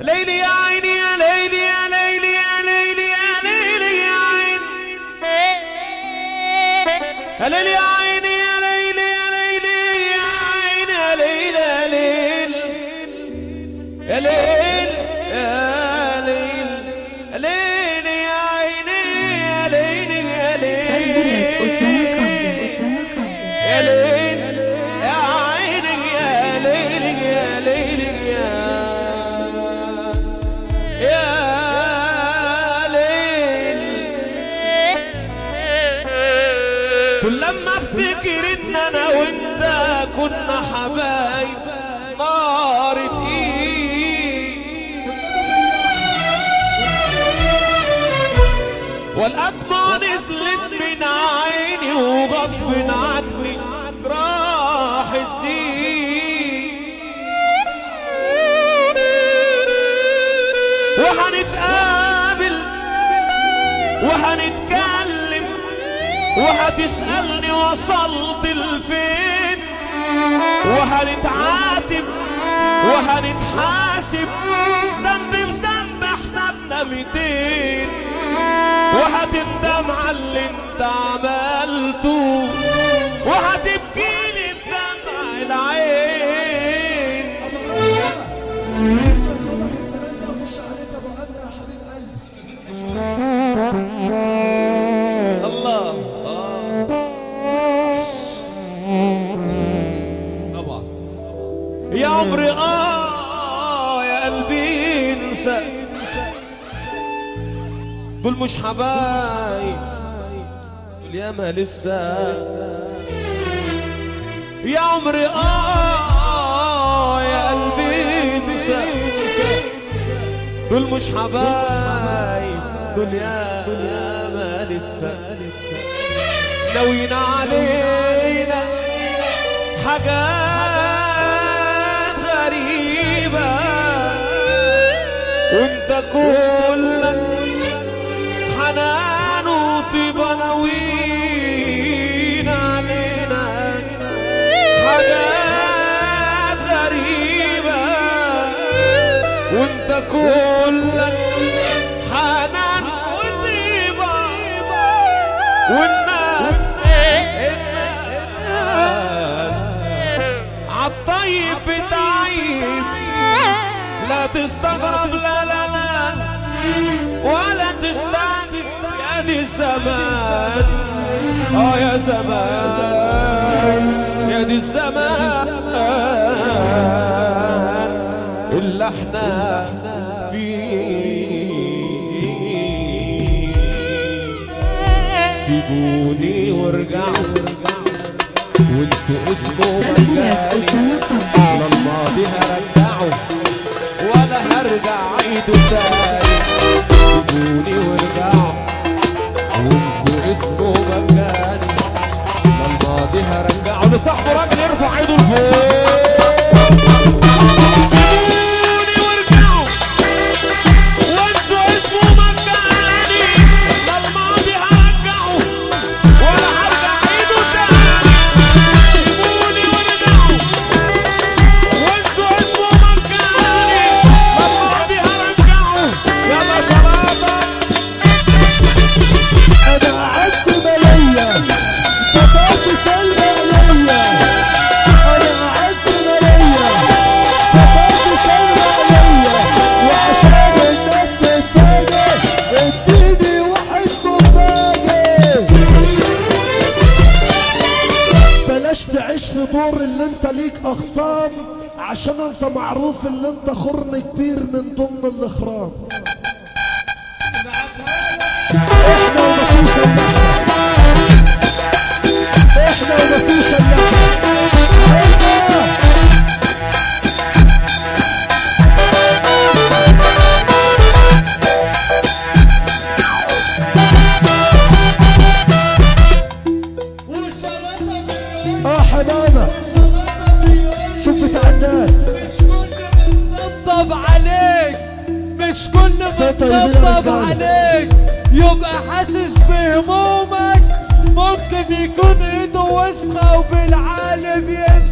ليلي يا عيني يا ليلي يا ليلي يا ليلي يا ليلي يا عيني يا ليلي يا عيني يا ليلي يا ليلي يا عيني يا ليلي يا ليل يا ليل يا ليل يا ليل يا عيني يا ليلي يا ليل تسجيلات أسامة كامبو أسامة كامبو يا ليل يا عيني يا ليل يا ليل يا ليل كل لما افتكر ان انا وانت كنا حبايب نار تقيل والأدمع نزلت من عيني وغصب عني راح تزيد وهنتقابل وهنتكلم وهتسألني وصلت لفين وهنتعاتب وهنتحاسب ذنب بذنب حسابنا 200 وهتندم على اللي انت عملته وهتبكيلي بدمع العين. خلص السلام ده وخش عليك ابو عمرو يا حبيب قلبي. الله طبعا يا عمري يا قلبي انسى دول مش حبايب دول ياما لسه يا عمري يا قلبي انسى دول مش حبايب دول ياما لسه ناويين علينا حاجات غريبة وانت كلك حنان وطيبة ناويين علينا حاجات غريبة وانت كلك حنان وطيبة والناس عالطيب بتعيب لا تستغرب لا لا لا ولا تستعجب يا دي الزمان يا زمان يا دي الزمان اللي احنا فيه سيبوني وارجعوا وانسوا اسمه تسجيلات أسامة كامبو الماضي هرجعه ولا هرجع عيده تاني سيبوني وارجعوا وانسوا اسمه مكاني الماضي هرجعه لصاحبه راجل يرفع ايده لفوق سيبوني وارجعوا وانسوا اسمه مكاني الماضي هرجعه ولا هرجع عيده تاني سيبوني وارجعوا وانسوا اسمه مكاني الماضي هرجعه يلا شبابا انا عز مالية فتاة سلمى عليا انا عز مالية فتاة سلمى عليا وعشان الناس تتفاجئ اديني واحد مفاجئ بلاش تعيش في دور اللي انت ليك اخصام عشان انت معروف اللي انت خرم كبير من ضمن الاخرام. احنا ومفيش الا احنا ومفيش الا حمامة شوف بتاع الناس طب عليك مش كل متطبطب عليك يبقى حاسس بهمومك ممكن يكون ايده وسخة وبالعالم ينسى